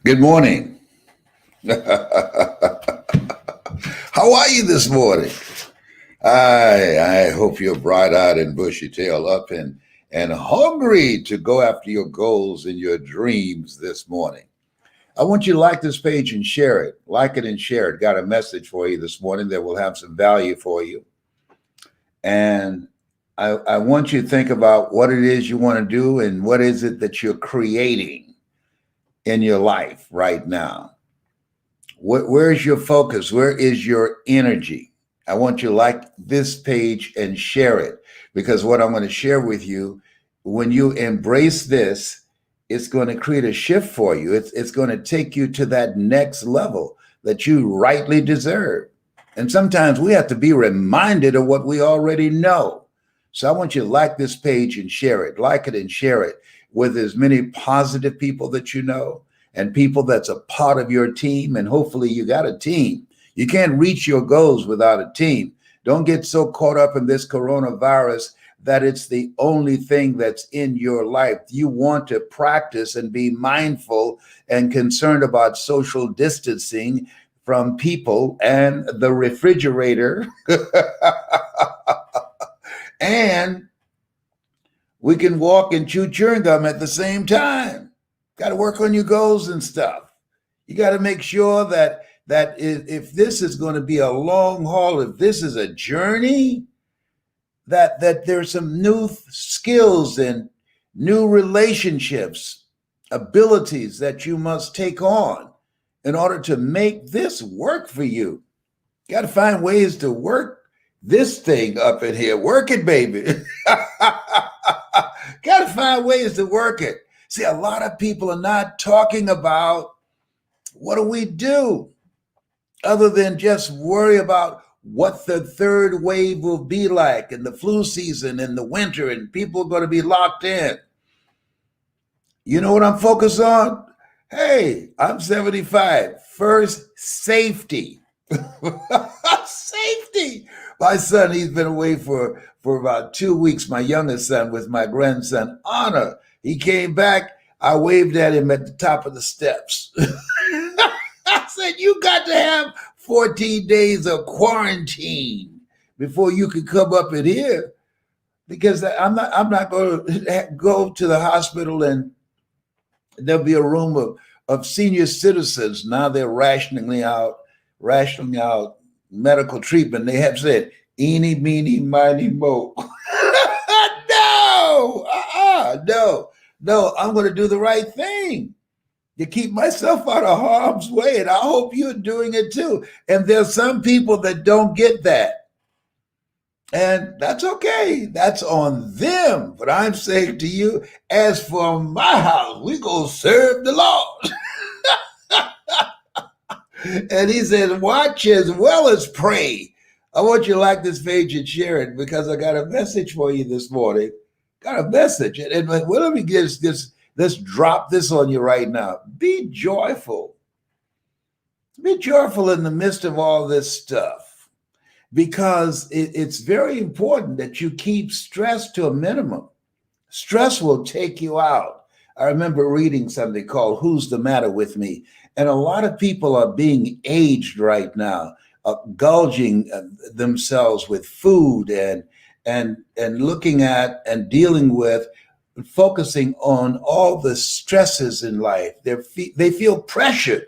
Good morning. How are you this morning? I hope you're bright-eyed and bushy-tailed up and hungry to go after your goals and your dreams this morning. I want you to like this page and share it. Like it and share it. Got a message for you this morning that will have some value for you. And I want you to think about what it is you want to do and what is it that you're creating in your life right now. Where is your focus? Where is your energy? I want you to like this page and share it, because what I'm going to share with you, when you embrace this, it's going to create a shift for you. It's going to take you to that next level that you rightly deserve. And sometimes we have to be reminded of what we already know. So I want you to like this page and share it. Like it and share it with as many positive people that you know and people that's a part of your team. And hopefully you got a team. You can't reach your goals without a team. Don't get so caught up in this coronavirus that it's the only thing that's in your life. You want to practice and be mindful and concerned about social distancing from people and the refrigerator. And we can walk and chew chewing gum at the same time. Got to work on your goals and stuff. You got to make sure that if this is going to be a long haul, if this is a journey, that there's some new skills and new relationships, abilities that you must take on in order to make this work for you. You got to find ways to work this thing up in here. Work it, baby. Got to find ways to work it. See, a lot of people are not talking about what do we do other than just worry about what the third wave will be like and the flu season and the winter and people are going to be locked in. You know what I'm focused on? Hey, I'm 75. First, safety. Safety. My son, he's been away for about 2 weeks, my youngest son, with my grandson, Honor. He came back. I waved at him at the top of the steps. I said, you got to have 14 days of quarantine before you can come up in here, because I'm not going to go to the hospital and there'll be a room of senior citizens. Now they're rationing out medical treatment. They have said, eeny, meeny, miny, mo. No, I'm going to do the right thing to keep myself out of harm's way. And I hope you're doing it too. And there's some people that don't get that. And that's okay. That's on them. But I'm saying to you, as for my house, we go serve the Lord. And he says, watch as well as pray. I want you to like this page and share it, because I got a message for you this morning. Got a message. And well, let me let's drop this on you right now. Be joyful. Be joyful in the midst of all this stuff, because it's very important that you keep stress to a minimum. Stress will take you out. I remember reading something called Who's the Matter with Me? And a lot of people are being aged right now, gulging themselves with food and looking at and dealing with, focusing on all the stresses in life. They feel pressured.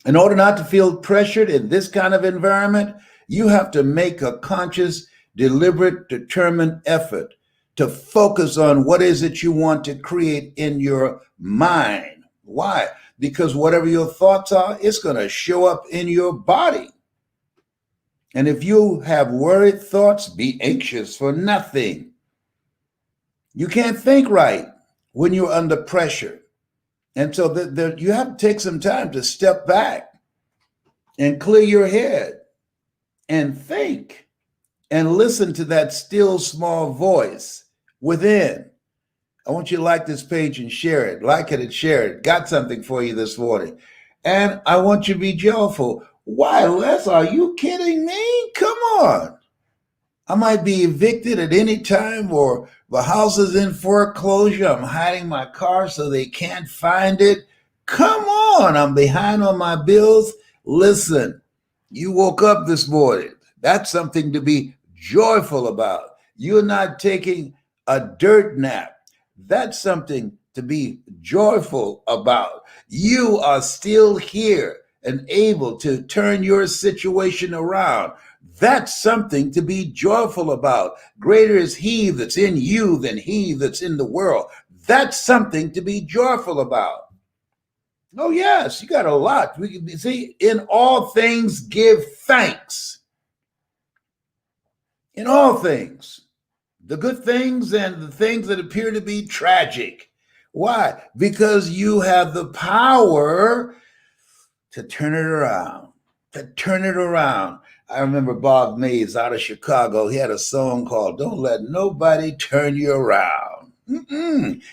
In order not to feel pressured in this kind of environment, you have to make a conscious, deliberate, determined effort to focus on what is it you want to create in your mind. Why? Because whatever your thoughts are, it's going to show up in your body. And if you have worried thoughts, be anxious for nothing. You can't think right when you're under pressure. And so you have to take some time to step back and clear your head and think and listen to that still small voice within. I want you to like this page and share it. Like it and share it. Got something for you this morning. And I want you to be joyful. Why, Les, are you kidding me? Come on. I might be evicted at any time, or the house is in foreclosure. I'm hiding my car so they can't find it. Come on, I'm behind on my bills. Listen, you woke up this morning. That's something to be joyful about. You're not taking a dirt nap. That's something to be joyful about. You are still here and able to turn your situation around. That's something to be joyful about. Greater is he that's in you than he that's in the world. That's something to be joyful about. Oh, yes, you got a lot. We can see in all things give thanks. In all things, the good things and the things that appear to be tragic. Why? Because you have the power to turn it around, to turn it around. I remember Bob Mays out of Chicago. He had a song called Don't Let Nobody Turn You Around,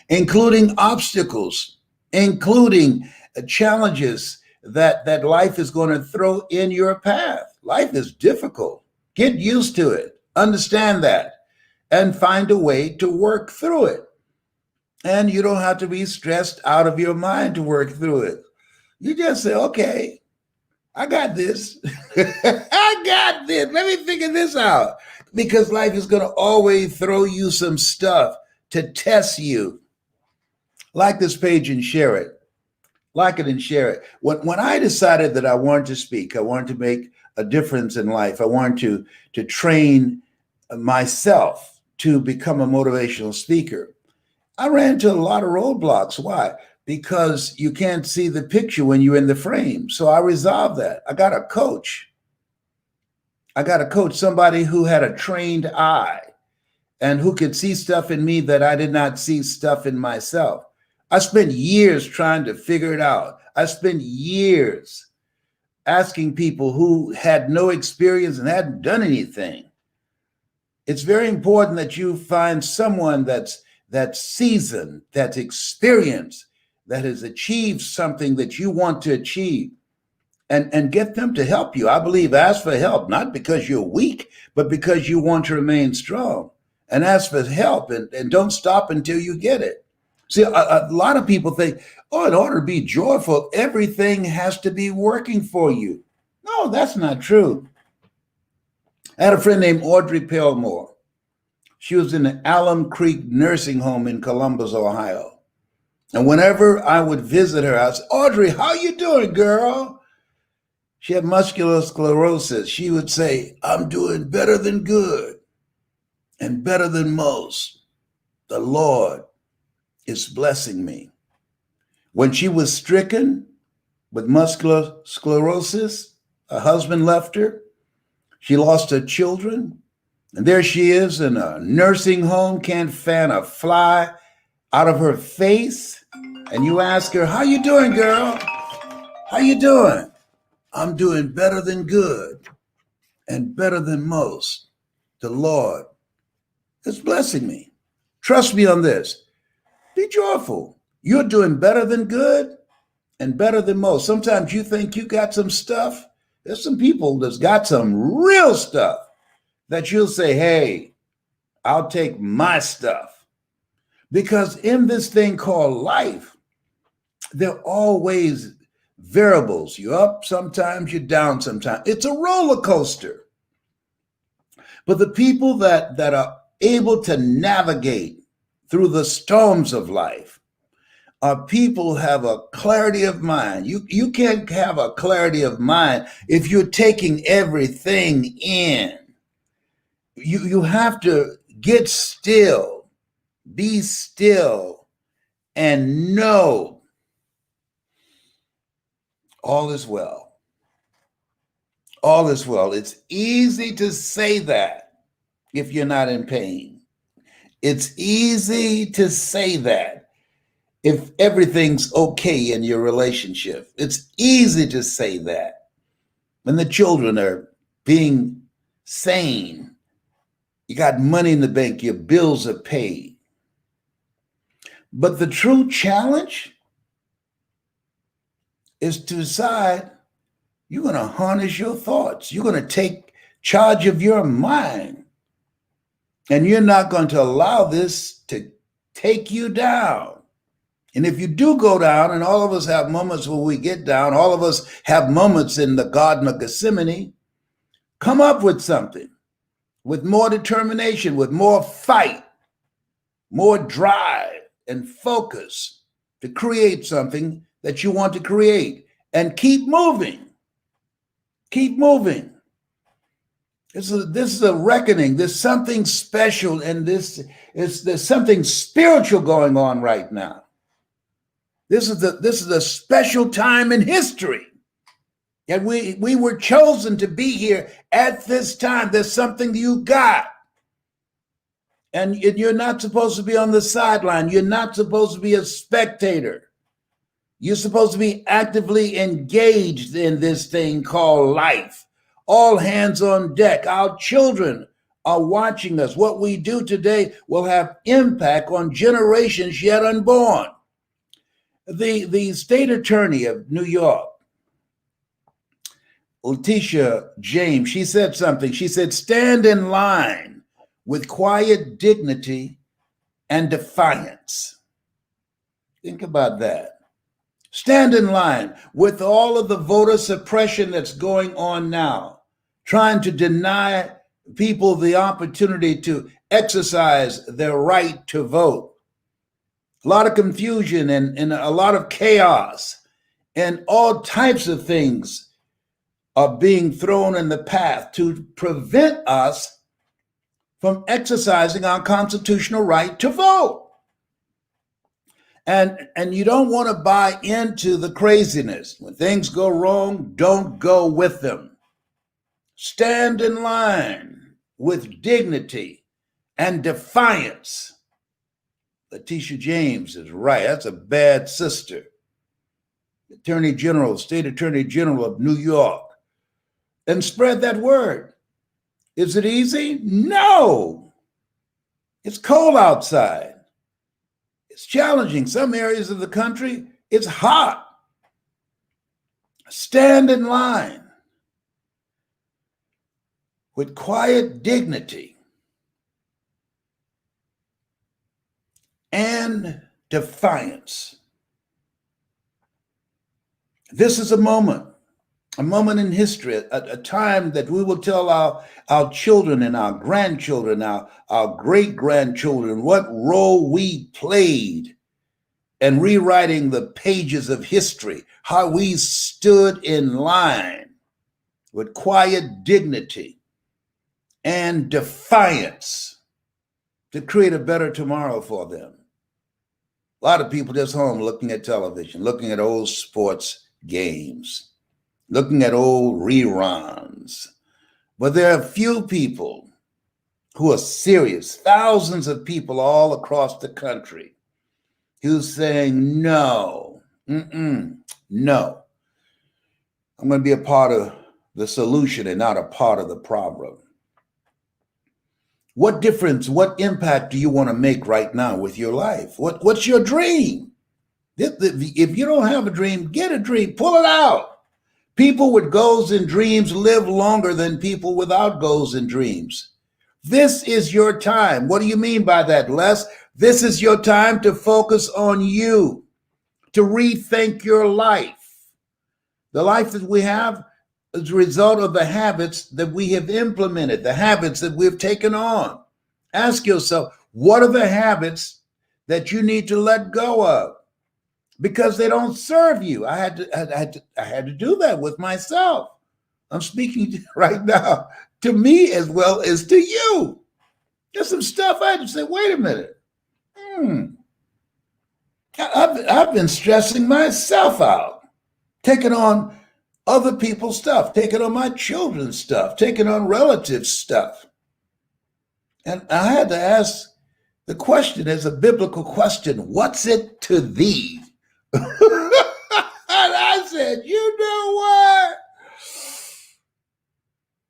including obstacles, including challenges that life is going to throw in your path. Life is difficult. Get used to it. Understand that and find a way to work through it. And you don't have to be stressed out of your mind to work through it. You just say, okay, I got this. I got this. Let me figure this out. Because life is going to always throw you some stuff to test you. Like this page and share it. Like it and share it. When I decided that I wanted to speak, I wanted to make a difference in life, I wanted to train myself to become a motivational speaker, I ran into a lot of roadblocks. Why? Because you can't see the picture when you're in the frame. So I resolved that. I got a coach. Somebody who had a trained eye and who could see stuff in me that I did not see stuff in myself. I spent years trying to figure it out. I spent years asking people who had no experience and hadn't done anything. It's very important that you find someone that's seasoned, that's experienced, that has achieved something that you want to achieve, and get them to help you. I believe ask for help, not because you're weak, but because you want to remain strong. And ask for help and don't stop until you get it. See, a lot of people think, oh, in order to be joyful, everything has to be working for you. No, that's not true. I had a friend named Audrey Pelmore. She was in the Alum Creek Nursing Home in Columbus, Ohio. And whenever I would visit her, I said, Audrey, how you doing, girl? She had muscular sclerosis. She would say, I'm doing better than good and better than most. The Lord is blessing me. When she was stricken with muscular sclerosis, her husband left her. She lost her children. And there she is in a nursing home, can't fan a fly out of her face. And you ask her, how you doing, girl? How you doing? I'm doing better than good and better than most. The Lord is blessing me. Trust me on this. Be joyful. You're doing better than good and better than most. Sometimes you think you got some stuff. There's some people that's got some real stuff that you'll say, hey, I'll take my stuff. Because in this thing called life, there are always variables. You're up sometimes, you're down sometimes. It's a roller coaster. But the people that are able to navigate through the storms of life are people who have a clarity of mind. You can't have a clarity of mind if you're taking everything in. You have to get still, be still, and know all is well. All is well. It's easy to say that if you're not in pain. It's easy to say that if everything's okay in your relationship. It's easy to say that when the children are being sane. You got money in the bank, your bills are paid. But the true challenge is to decide you're going to harness your thoughts. You're going to take charge of your mind. And you're not going to allow this to take you down. And if you do go down, and all of us have moments when we get down, all of us have moments in the Garden of Gethsemane, come up with something with more determination, with more fight, more drive and focus to create something that you want to create, and keep moving. Keep moving. This is a reckoning. There's something special, and there's something spiritual going on right now. This is a special time in history. And we were chosen to be here at this time. There's something you got. And you're not supposed to be on the sideline. You're not supposed to be a spectator. You're supposed to be actively engaged in this thing called life. All hands on deck. Our children are watching us. What we do today will have impact on generations yet unborn. The state attorney of New York, Letitia James, she said something. She said, stand in line with quiet dignity and defiance. Think about that. Stand in line with all of the voter suppression that's going on now, trying to deny people the opportunity to exercise their right to vote. A lot of confusion and a lot of chaos, and all types of things are being thrown in the path to prevent us from exercising our constitutional right to vote. And you don't want to buy into the craziness. When things go wrong, don't go with them. Stand in line with dignity and defiance. Letitia James is right. That's a bad sister. Attorney General, State Attorney General of New York. And spread that word. Is it easy? No. It's cold outside. It's challenging. Some areas of the country, it's hot. Stand in line with quiet dignity and defiance. This is a moment in history, a time that we will tell our children and our grandchildren, our great-grandchildren, what role we played in rewriting the pages of history, how we stood in line with quiet dignity and defiance to create a better tomorrow for them. A lot of people just home looking at television, looking at old sports games, looking at old reruns. But there are a few people who are serious, thousands of people all across the country who's saying, no, no. I'm going to be a part of the solution and not a part of the problem. What difference, what impact do you want to make right now with your life? What's your dream? If you don't have a dream, get a dream, pull it out. People with goals and dreams live longer than people without goals and dreams. This is your time. What do you mean by that, Les? This is your time to focus on you, to rethink your life. The life that we have is a result of the habits that we have implemented, the habits that we've taken on. Ask yourself, what are the habits that you need to let go of? Because they don't serve you. I had to do that with myself. I'm speaking right now to me as well as to you. There's some stuff I had to say, wait a minute. I've been stressing myself out, taking on other people's stuff, taking on my children's stuff, taking on relatives' stuff. And I had to ask the question as a biblical question, what's it to thee? And I said, you know what?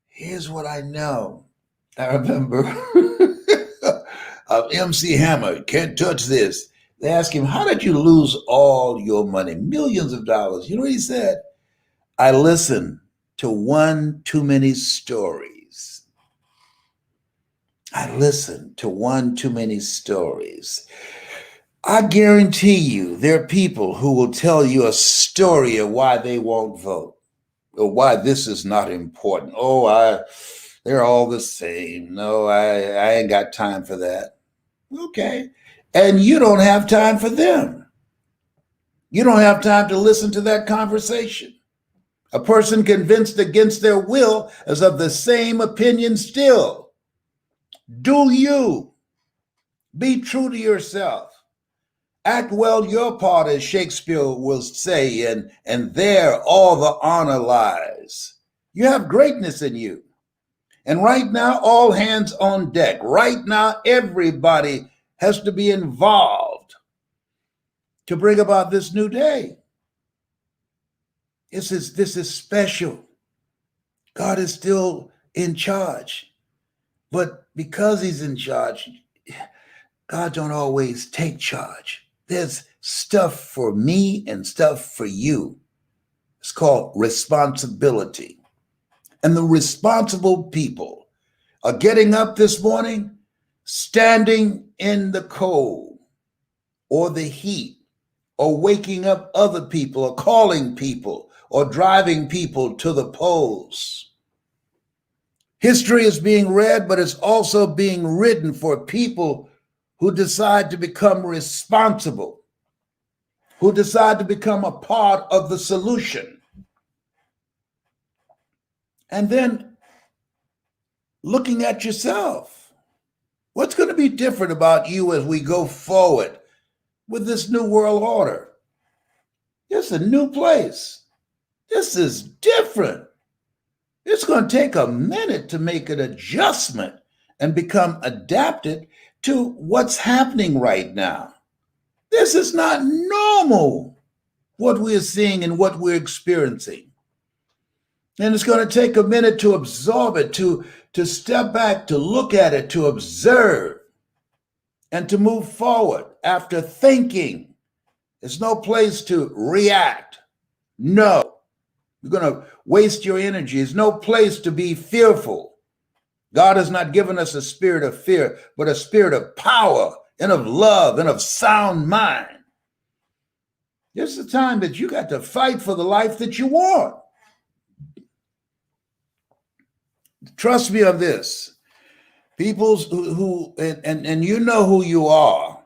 Here's what I know. I remember MC Hammer, can't touch this. They asked him, how did you lose all your money, millions of dollars? You know what he said? I listened to one too many stories. I listened to one too many stories. I guarantee you there are people who will tell you a story of why they won't vote or why this is not important. They're all the same. No, I ain't got time for that. Okay. And you don't have time for them. You don't have time to listen to that conversation. A person convinced against their will is of the same opinion still. Do you be true to yourself? Act well your part, as Shakespeare will say, and there all the honor lies. You have greatness in you. And right now, all hands on deck. Right now, everybody has to be involved to bring about this new day. This is special. God is still in charge. But because he's in charge, God don't always take charge. There's stuff for me and stuff for you. It's called responsibility. And the responsible people are getting up this morning, standing in the cold or the heat, or waking up other people, or calling people, or driving people to the polls. History is being read, but it's also being written for people who decide to become responsible, who decide to become a part of the solution. And then looking at yourself. What's going to be different about you as we go forward with this new world order? It's a new place. This is different. It's going to take a minute to make an adjustment and become adapted to what's happening right now. This is not normal, what we're seeing and what we're experiencing. And it's going to take a minute to absorb it, to step back, to look at it, to observe, and to move forward after thinking. There's no place to react. No. You're going to waste your energy. There's no place to be fearful. God has not given us a spirit of fear, but a spirit of power and of love and of sound mind. This is the time that you got to fight for the life that you want. Trust me on this. People who and you know who you are.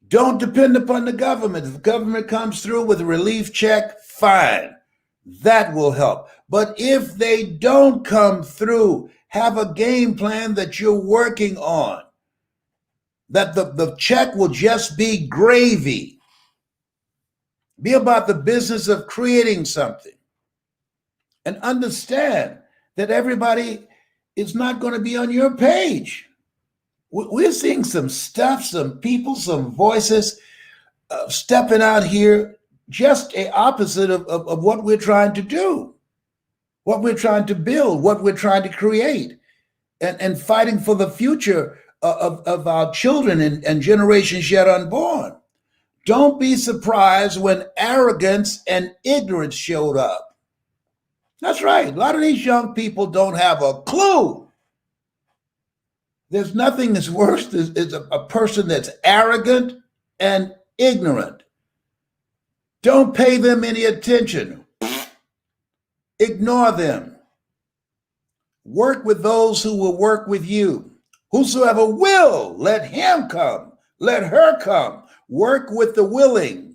Don't depend upon the government. If the government comes through with a relief check, fine. That will help. But if they don't come through, have a game plan that you're working on. That the check will just be gravy. Be about the business of creating something. And understand that everybody is not going to be on your page. We're seeing some stuff, some people, some voices stepping out here just a opposite of what we're trying to do, what we're trying to build, what we're trying to create, and fighting for the future of our children and generations yet unborn. Don't be surprised when arrogance and ignorance showed up. That's right. A lot of these young people don't have a clue. There's nothing as worse as a person that's arrogant and ignorant. Don't pay them any attention. Ignore them. Work with those who will work with you. Whosoever will, let him come. Let her come. Work with the willing.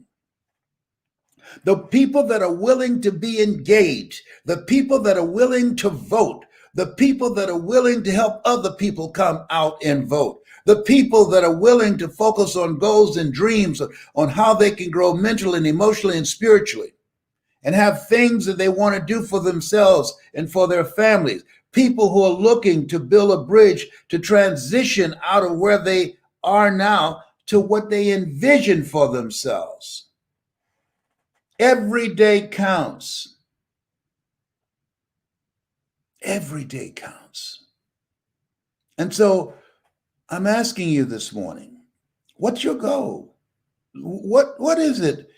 The people that are willing to be engaged. The people that are willing to vote. The people that are willing to help other people come out and vote. The people that are willing to focus on goals and dreams, on how they can grow mentally and emotionally and spiritually, and have things that they want to do for themselves and for their families. People who are looking to build a bridge to transition out of where they are now to what they envision for themselves. Every day counts. Every day counts. And so I'm asking you this morning, what's your goal? What is it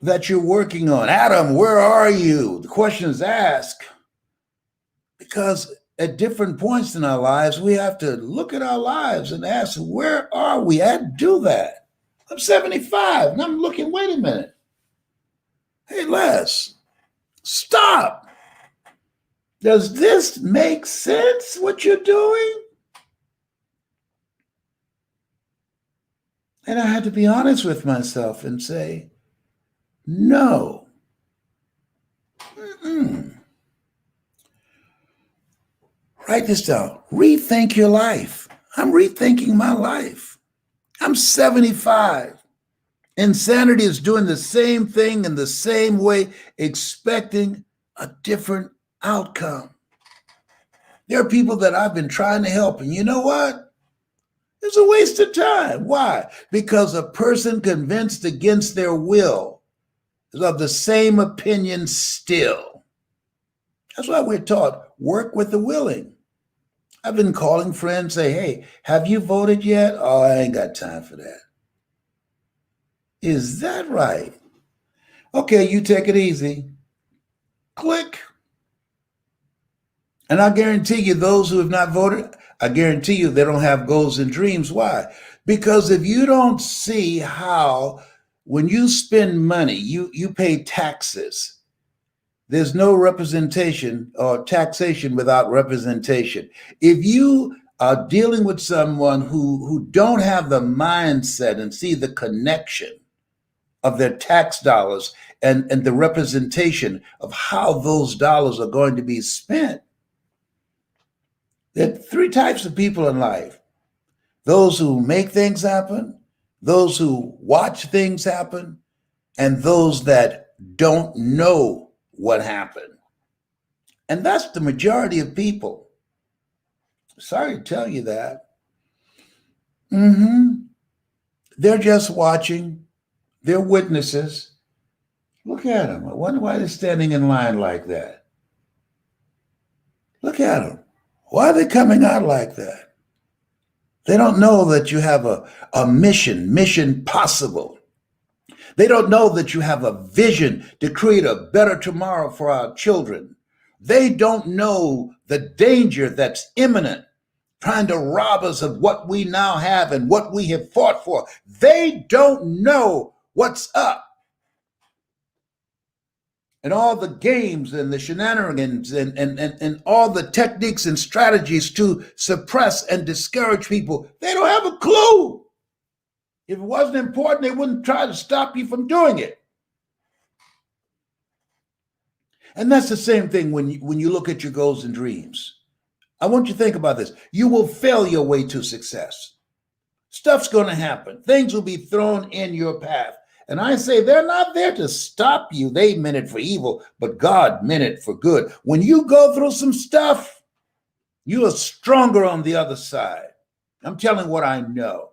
that you're working on? Adam, where are you? The question is asked because at different points in our lives, we have to look at our lives and ask, where are we at? Do that. I'm 75 and I'm looking, wait a minute. Hey, Les, stop. Does this make sense, what you're doing? And I had to be honest with myself and say, no. Mm-mm. Write this down. Rethink your life. I'm rethinking my life. I'm 75. Insanity is doing the same thing in the same way, expecting a different outcome. There are people that I've been trying to help, and you know what? It's a waste of time. Why? Because a person convinced against their will is of the same opinion still. That's why we're taught, work with the willing. I've been calling friends, say, hey, have you voted yet? Oh, I ain't got time for that. Is that right? Okay, you take it easy. Click. And I guarantee you, those who have not voted, I guarantee you they don't have goals and dreams. Why? Because if you don't see how, when you spend money, you pay taxes. There's no representation or taxation without representation. If you are dealing with someone who don't have the mindset and see the connection of their tax dollars and the representation of how those dollars are going to be spent, there are three types of people in life: those who make things happen, those who watch things happen, and those that don't know what happened. And that's the majority of people. Sorry to tell you that. They're just watching. They're witnesses. Look at them. I wonder why they're standing in line like that. Look at them. Why are they coming out like that? They don't know that you have a mission possible. They don't know that you have a vision to create a better tomorrow for our children. They don't know the danger that's imminent, trying to rob us of what we now have and what we have fought for. They don't know what's up. And all the games and the shenanigans and all the techniques and strategies to suppress and discourage people, they don't have a clue. If it wasn't important, they wouldn't try to stop you from doing it. And that's the same thing when you look at your goals and dreams. I want you to think about this. You will fail your way to success. Stuff's going to happen. Things will be thrown in your path. And I say they're not there to stop you. They meant it for evil, but God meant it for good. When you go through some stuff, you are stronger on the other side. I'm telling what I know.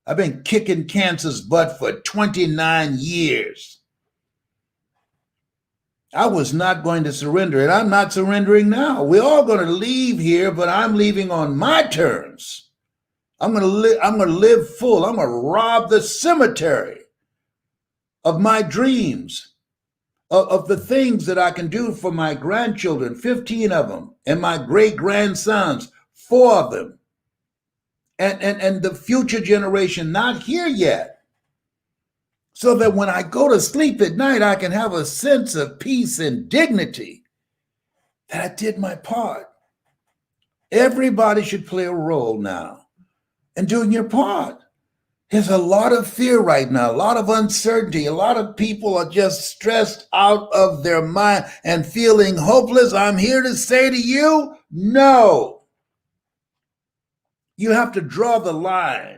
I've been kicking cancer's butt for 29 years. I was not going to surrender, and I'm not surrendering now. We're all going to leave here, but I'm leaving on my terms. I'm going to live full. I'm going to rob the cemetery of my dreams, of the things that I can do for my grandchildren, 15 of them, and my great-grandsons, 4 of them, and the future generation not here yet. So that when I go to sleep at night, I can have a sense of peace and dignity that I did my part. Everybody should play a role now in doing your part. There's a lot of fear right now, a lot of uncertainty. A lot of people are just stressed out of their mind and feeling hopeless. I'm here to say to you, no. You have to draw the line.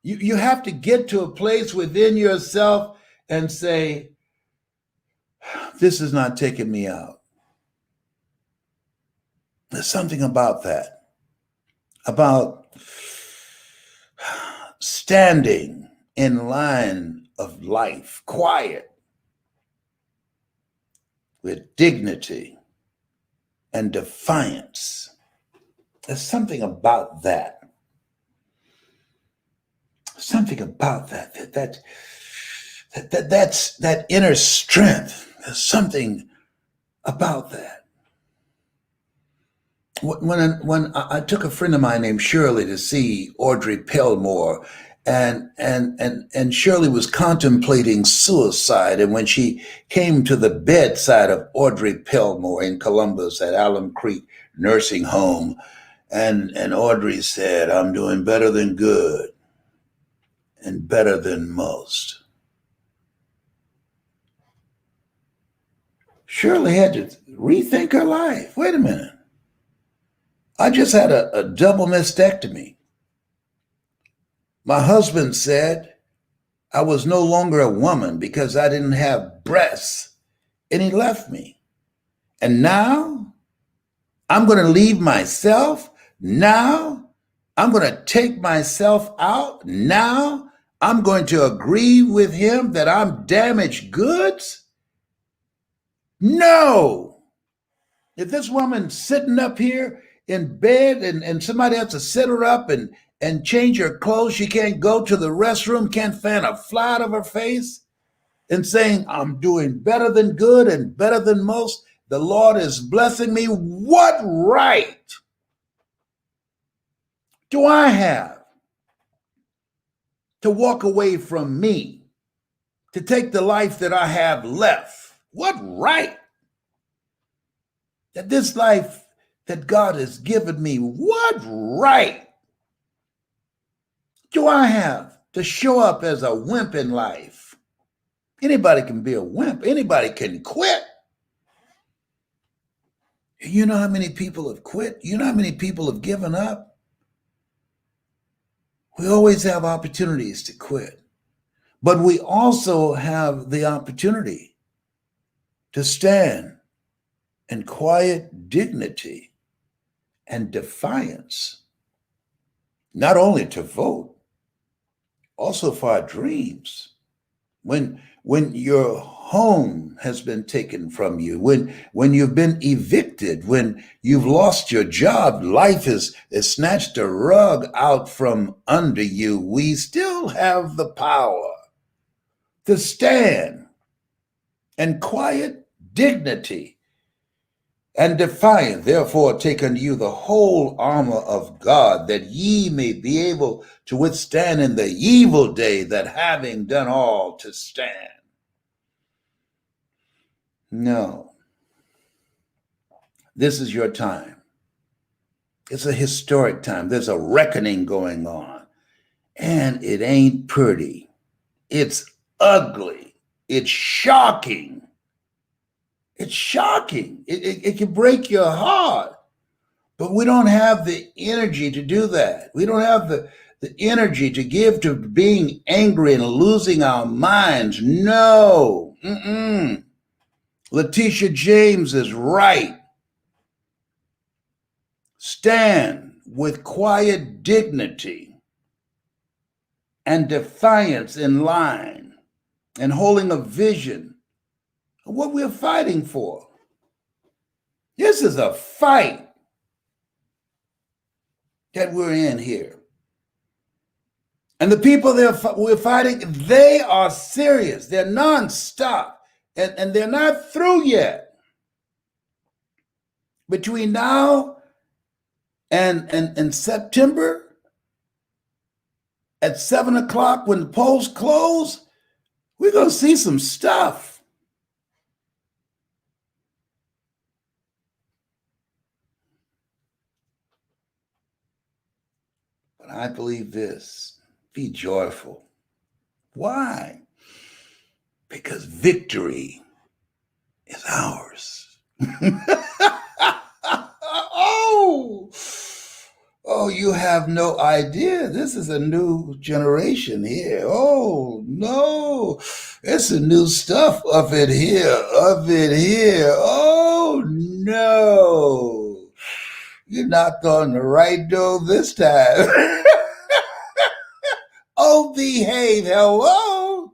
You have to get to a place within yourself and say, this is not taking me out. There's something about that, about standing in line of life, quiet, with dignity and defiance. There's something about that. Something about that's that inner strength. There's something about that. when I took a friend of mine named Shirley to see Audrey Pelmore, and Shirley was contemplating suicide, and when she came to the bedside of Audrey Pelmore in Columbus at Alum Creek Nursing Home, and Audrey said, "I'm doing better than good and better than most." Shirley had to rethink her life. Wait a minute. I just had a double mastectomy. My husband said I was no longer a woman because I didn't have breasts, and he left me. And now I'm going to leave myself. Now I'm going to take myself out. Now I'm going to agree with him that I'm damaged goods. No. If this woman's sitting up here in bed and somebody has to sit her up and change her clothes, she can't go to the restroom, can't fan a fly out of her face, and saying, "I'm doing better than good and better than most. The Lord is blessing me." What right do I have to walk away from me, to take the life that I have left? What right that this life that God has given me, what right do I have to show up as a wimp in life? Anybody can be a wimp. Anybody can quit. You know how many people have quit? You know how many people have given up? We always have opportunities to quit, but we also have the opportunity to stand in quiet dignity and defiance, not only to vote, also for our dreams. When your home has been taken from you, when you've been evicted, when you've lost your job, life has snatched a rug out from under you, we still have the power to stand in quiet dignity and defiant. Therefore, take unto you the whole armor of God, that ye may be able to withstand in the evil day, that having done all to stand. No, this is your time. It's a historic time. There's a reckoning going on, and it ain't pretty. It's ugly. It's shocking. It's shocking. It can break your heart. But we don't have the energy to do that. We don't have the energy to give to being angry and losing our minds. No. Letitia James is right. Stand with quiet dignity and defiance in line, and holding a vision of what we're fighting for. This is a fight that we're in here. And the people we're fighting, they are serious. They're nonstop. And they're not through yet. Between now and September, at 7 o'clock when the polls close, we're going to see some stuff. But I believe this: be joyful. Why? Because victory is ours. Oh, you have no idea. This is a new generation here. Oh, no. It's a new stuff up in here, up in here. Oh, no. You knocked on the right door this time. Oh, behave. Hello.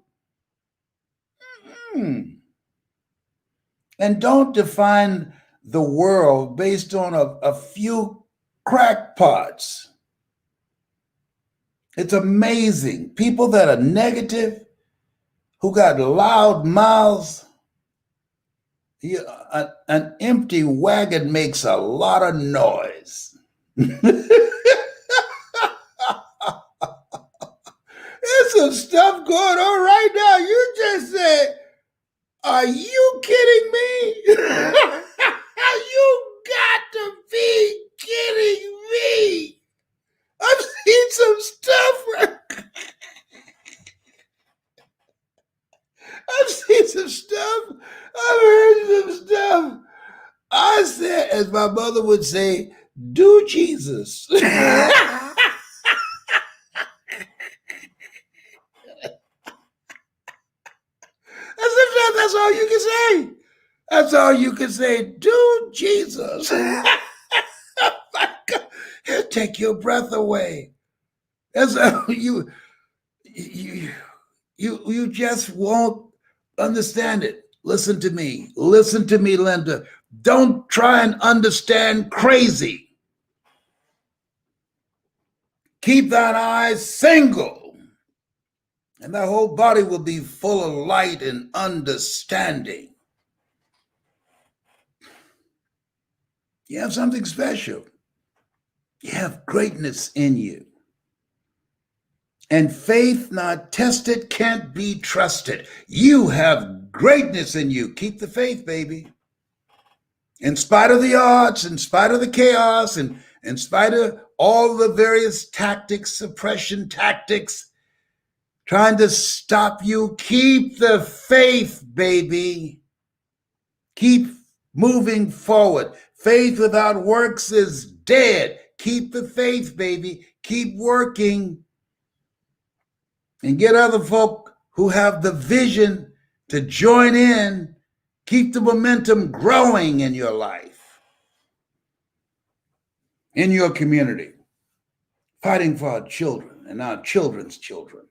And don't define the world based on a few crackpots. It's amazing. People that are negative, who got loud mouths, An empty wagon makes a lot of noise. There's some stuff going on right now. You just said, are you kidding me? You got to be kidding me. I've seen some stuff. I've seen some stuff. I've heard some stuff. I said, as my mother would say, do Jesus. That's all you can say. That's all you can say. Do Jesus. He'll take your breath away. That's how you just won't understand it. Listen to me. Listen to me, Linda. Don't try and understand crazy. Keep thine eyes single, and thy whole body will be full of light and understanding. You have something special. You have greatness in you. And faith not tested can't be trusted. You have greatness in you. Keep the faith, baby. In spite of the odds, in spite of the chaos, and in spite of all the various tactics, suppression tactics, trying to stop you, keep the faith, baby. Keep moving forward. Faith without works is dead. Keep the faith, baby. Keep working. And get other folk who have the vision to join in. Keep the momentum growing in your life, in your community, fighting for our children and our children's children.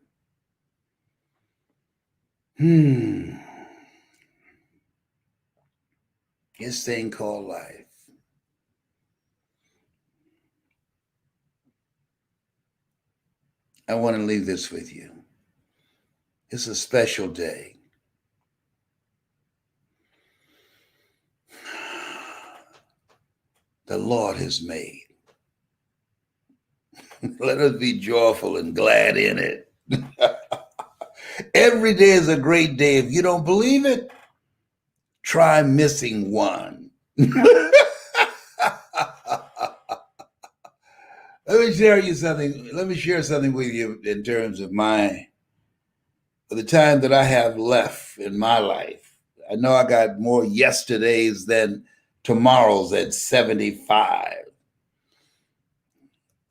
This thing called life. I want to leave this with you. It's a special day. The Lord has made. Let us be joyful and glad in it. Every day is a great day. If you don't believe it, try missing one. Let me share you something. Let me share something with you in terms of the time that I have left in my life. I know I got more yesterdays than tomorrows at 75.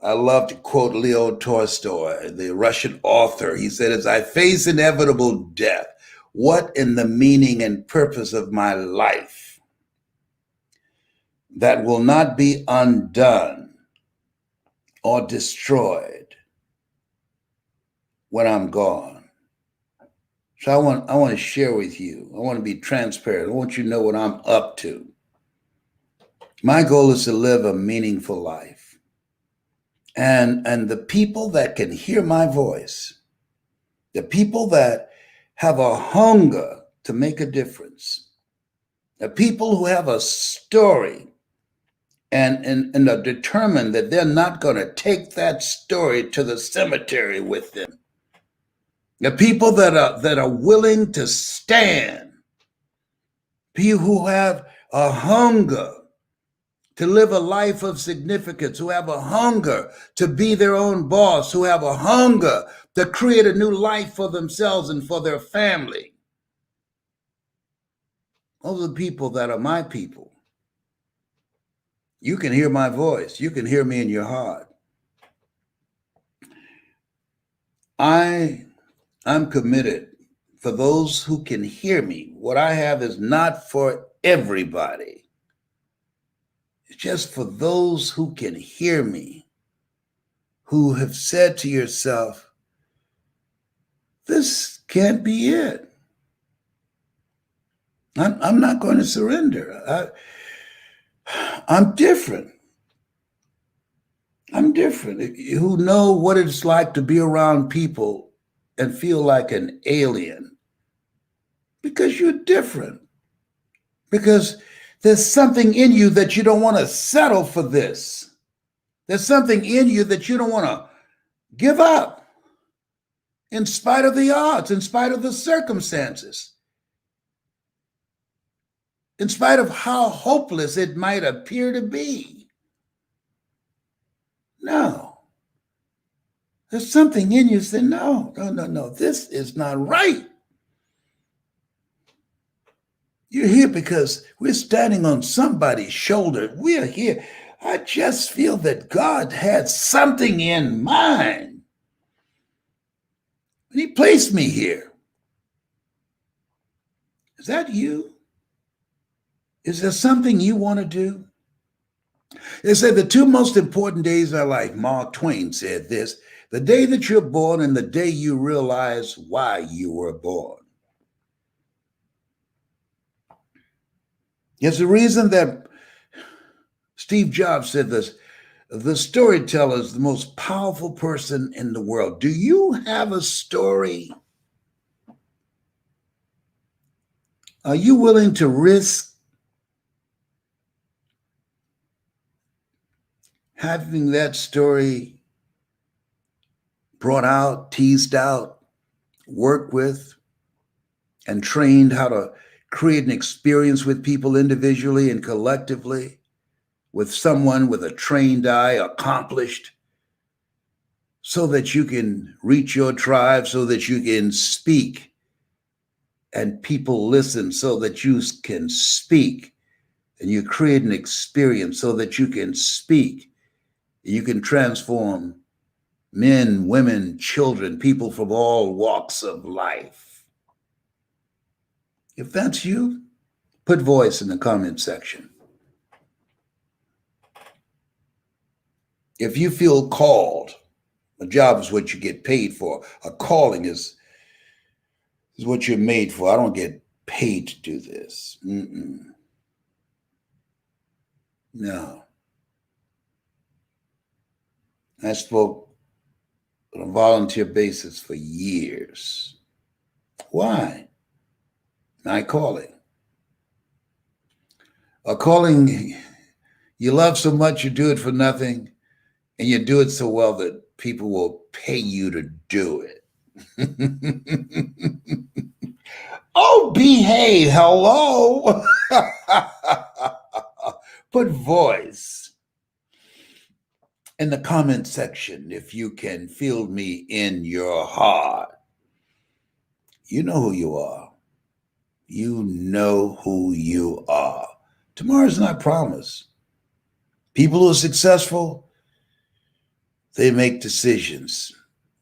I love to quote Leo Tolstoy, the Russian author. He said, as I face inevitable death, what in the meaning and purpose of my life that will not be undone or destroyed when I'm gone? So I want to share with you. I want to be transparent. I want you to know what I'm up to. My goal is to live a meaningful life. And the people that can hear my voice, the people that have a hunger to make a difference, the people who have a story and are determined that they're not going to take that story to the cemetery with them, the people that are willing to stand, people who have a hunger to live a life of significance, who have a hunger to be their own boss, who have a hunger to create a new life for themselves and for their family. Those are the people that are my people. You can hear my voice. You can hear me in your heart. I'm committed for those who can hear me. What I have is not for everybody. It's just for those who can hear me, who have said to yourself, this can't be it. I'm not going to surrender. I'm different. I'm different. Who know what it's like to be around people and feel like an alien because you're different. because there's something in you that you don't want to settle for this. There's something in you that you don't want to give up in spite of the odds, in spite of the circumstances, in spite of how hopeless it might appear to be. No. There's something in you that says, no, this is not right. You're here because we're standing on somebody's shoulder. We're here. I just feel that God had something in mind when He placed me here. Is that you? Is there something you want to do? They said the two most important days of our life, Mark Twain said this, the day that you're born and the day you realize why you were born. It's the reason that Steve Jobs said this, the storyteller is the most powerful person in the world. Do you have a story? Are you willing to risk having that story brought out, teased out, worked with, and trained how to create an experience with people individually and collectively, with someone with a trained eye, accomplished, so that you can reach your tribe, so that you can speak and people listen, so that you can speak and you create an experience so that you can speak. You can transform men, women, children, people from all walks of life. If that's you, put voice in the comment section. If you feel called, a job is what you get paid for. A calling is what you're made for. I don't get paid to do this. No. I spoke on a volunteer basis for years. Why? My calling. A calling you love so much, you do it for nothing, and you do it so well that people will pay you to do it. Oh, behave. Hello. Put voice in the comment section if you can feel me in your heart. You know who you are. You know who you are. Tomorrow's not promised. People who are successful, they make decisions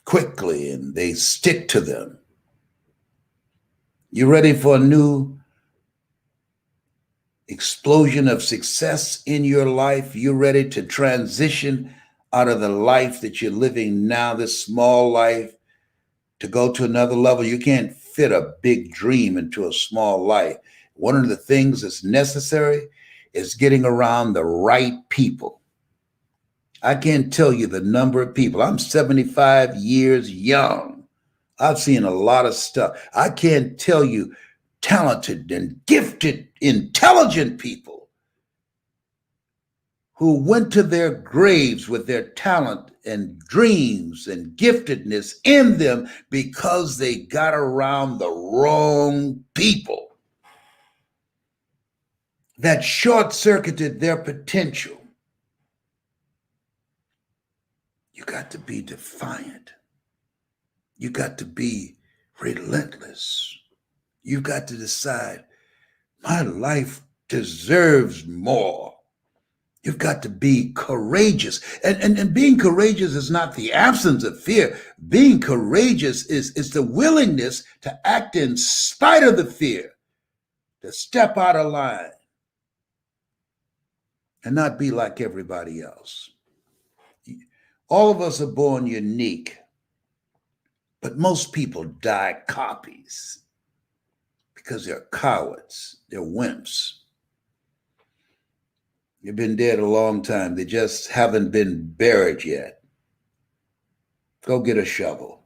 quickly and they stick to them. You ready for a new explosion of success in your life? You ready to transition out of the life that you're living now, this small life, to go to another level? You can't fit a big dream into a small life. One of the things that's necessary is getting around the right people. I can't tell you the number of people. I'm 75 years young. I've seen a lot of stuff. I can't tell you talented and gifted, intelligent people who went to their graves with their talent and dreams and giftedness in them because they got around the wrong people that short-circuited their potential. You got to be defiant. You got to be relentless. You've got to decide, my life deserves more. You've got to be courageous. And being courageous is not the absence of fear. Being courageous is the willingness to act in spite of the fear, to step out of line and not be like everybody else. All of us are born unique, but most people die copies because they're cowards, they're wimps. You've been dead a long time. They just haven't been buried yet. Go get a shovel.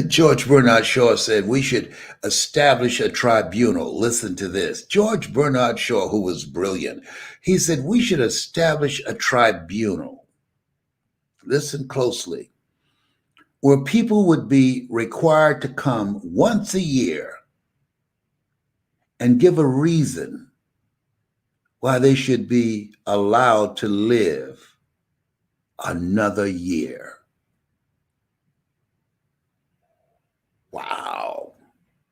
George Bernard Shaw said we should establish a tribunal. Listen to this. George Bernard Shaw, who was brilliant, he said we should establish a tribunal. Listen closely. Where people would be required to come once a year and give a reason why they should be allowed to live another year. Wow.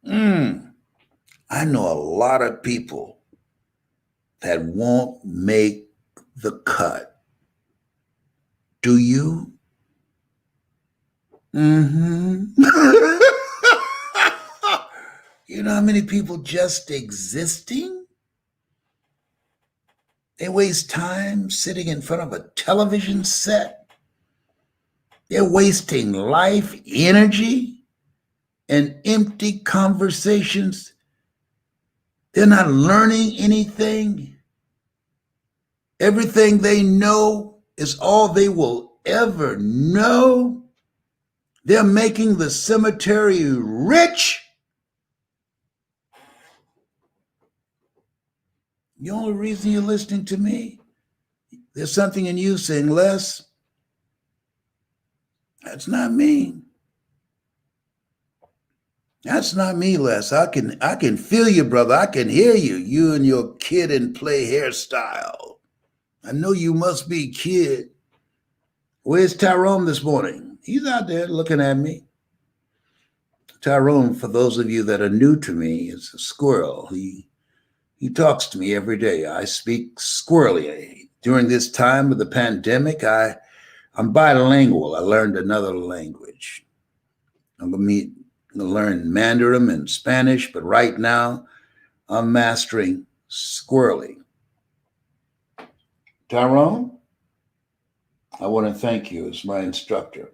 I know a lot of people that won't make the cut. Do you? Mm-hmm. You know how many people just existing? They waste time sitting in front of a television set. They're wasting life, energy, and empty conversations. They're not learning anything. Everything they know is all they will ever know. They're making the cemetery rich. The only reason you're listening to me, there's something in you saying, Les, that's not me. That's not me, Les. I can feel you, brother. I can hear you. You and your kid and play hairstyle. I know you must be kid. Where's Tyrone this morning? He's out there looking at me. Tyrone, for those of you that are new to me, is a squirrel. He talks to me every day. I speak squirrely. During this time of the pandemic, I'm bilingual. I learned another language. I'm going to learn Mandarin and Spanish, but right now I'm mastering squirrely. Tyrone, I want to thank you as my instructor.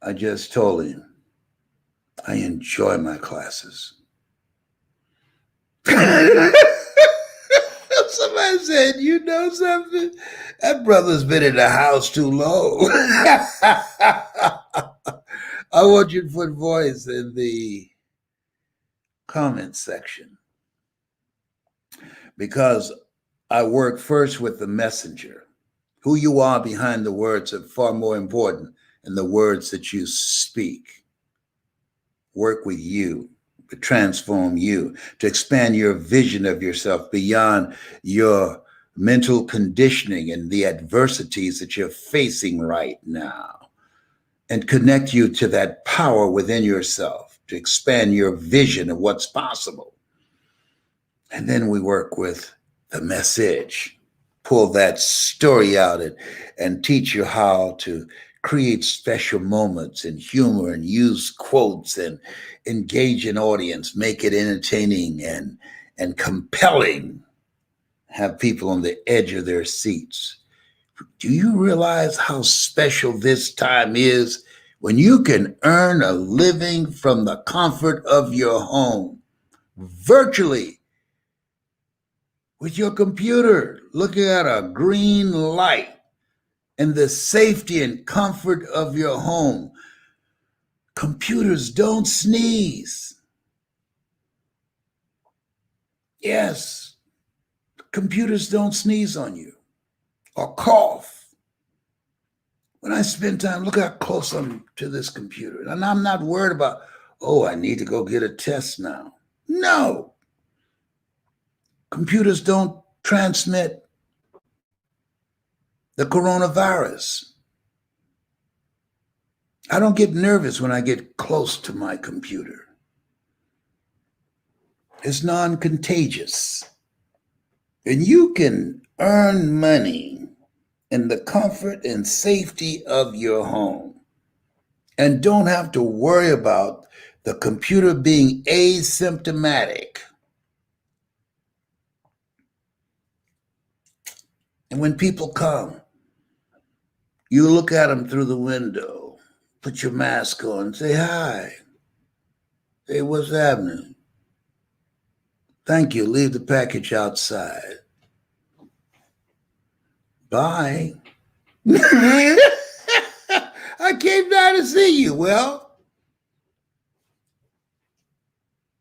I just told him I enjoy my classes. Somebody said, you know something? That brother's been in the house too long. I want you to put voice in the comment section, because I work first with the messenger. Who you are behind the words are far more important than the words that you speak. Work with you, to transform you, to expand your vision of yourself beyond your mental conditioning and the adversities that you're facing right now, and connect you to that power within yourself, to expand your vision of what's possible. And then we work with the message, pull that story out and teach you how to create special moments and humor and use quotes and engage an audience, make it entertaining and compelling, have people on the edge of their seats. Do you realize how special this time is when you can earn a living from the comfort of your home, virtually, with your computer, looking at a green light in the safety and comfort of your home? Computers don't sneeze. Yes, computers don't sneeze on you or cough. When I spend time, look how close I'm to this computer. And I'm not worried about, oh, I need to go get a test now. No. Computers don't transmit the coronavirus. I don't get nervous when I get close to my computer. It's non-contagious. And you can earn money in the comfort and safety of your home and don't have to worry about the computer being asymptomatic. And when people come, you look at them through the window, put your mask on, say hi. Hey, what's happening? Thank you. Leave the package outside. Bye. I came down to see you. Well,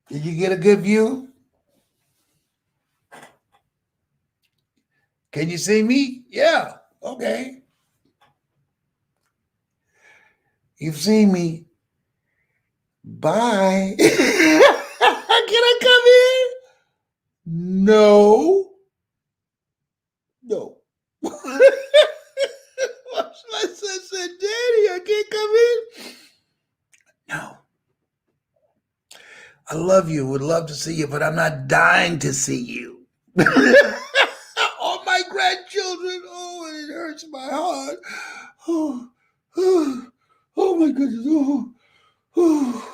did you get a good view? Can you see me? Yeah. Okay. You've seen me. Bye. Can I come in? No. No. My son said, Daddy, I can't come in. No. I love you, would love to see you, but I'm not dying to see you. All my grandchildren, oh, it hurts my heart. Oh, oh, oh my goodness. Oh, oh.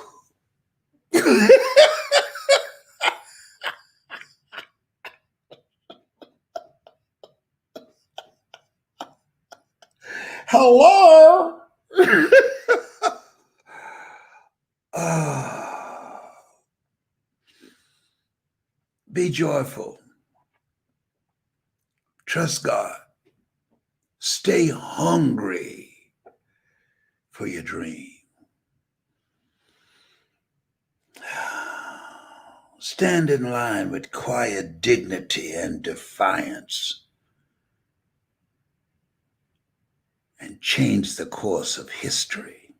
Hello? Ah, be joyful. Trust God. Stay hungry for your dream. Stand in line with quiet dignity and defiance and change the course of history.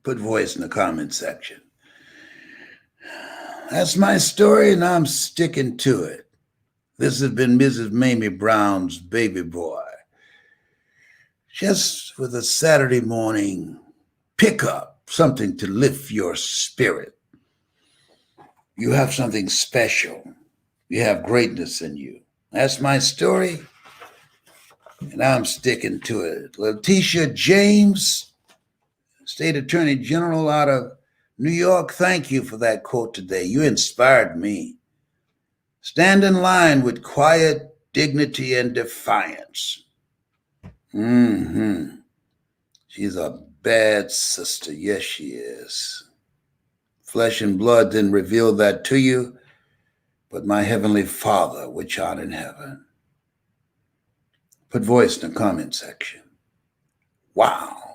Put voice in the comment section. That's my story, and I'm sticking to it. This has been Mrs. Mamie Brown's baby boy. Just with a Saturday morning pickup, something to lift your spirit. You have something special. You have greatness in you. That's my story, and I'm sticking to it. Letitia James, State Attorney General out of New York, thank you for that quote today. You inspired me. Stand in line with quiet dignity and defiance. She's a bad sister. Yes, she is. Flesh and blood didn't reveal that to you, but my heavenly Father, which art in heaven. Put voice in the comment section. Wow.